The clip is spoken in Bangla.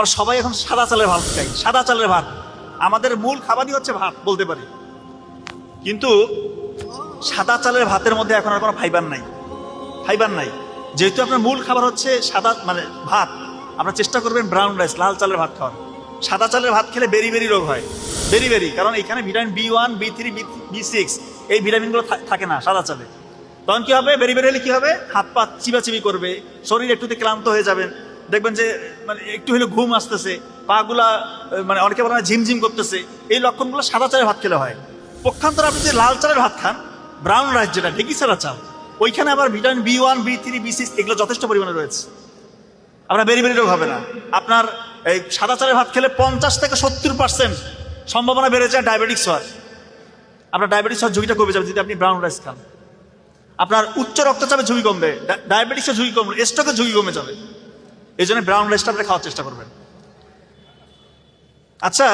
আমরা সবাই এখন সাদা চালের ভাত খাই, সাদা চালের ভাত। আমাদের মূল খাবারই হচ্ছে ভাত বলতে পারি, কিন্তু সাদা চালের ভাতের মধ্যে এখন আর কোনো ফাইবার নাই, ফাইবার নাই। যেহেতু আপনার মূল খাবার হচ্ছে সাদা মানে ভাত, আপনারা চেষ্টা করবেন ব্রাউন রাইস, লাল চালের ভাত খাওয়ার। সাদা চালের ভাত খেলে বেরি বেরি রোগ হয়, বেরি বেরি, কারণ এখানে ভিটামিন B1, B3, B6 এই ভিটামিনগুলো থাকে না সাদা চালে। তখন কি হবে, বেরি বেরি হলে কি হবে, হাত পা চিবাচিবি করবে, শরীর একটুতে ক্লান্ত হয়ে যাবেন, দেখবেন যে মানে একটু হলে ঘুম আসতেছে, পাগুলা মানে অনেকে বলে ঝিমঝিম করতেছে। এই লক্ষণগুলো সাদা চালের ভাত খেলে হয়। পক্ষান্তরে আপনি যে লাল চালের ভাত খান, ব্রাউন রাইস যেটা ঢেকি ছাড়া চাল, ওইখানে আবার ভিটামিন B1, B3, B6 এগুলো যথেষ্ট পরিমাণে রয়েছে। আপনার বেরি বেরি রোগ হবে না। আপনার এই সাদা চালের ভাত খেলে 50 থেকে 70% সম্ভাবনা বেড়ে যায় ডায়াবেটিক্স হওয়ার। আপনার ডায়াবেটিস হওয়ার ঝুঁকিটা কমে যাবে যদি আপনি ব্রাউন রাইস খান। আপনার উচ্চ রক্তচাপের ঝুঁকি কমবে, ডায়াবেটিসের ঝুঁকি কমবে, স্ট্রোকের ঝুঁকি কমে যাবে। এই জন্য ব্রাউন রাইসটা আপনি খাওয়ার চেষ্টা করবেন। আচ্ছা,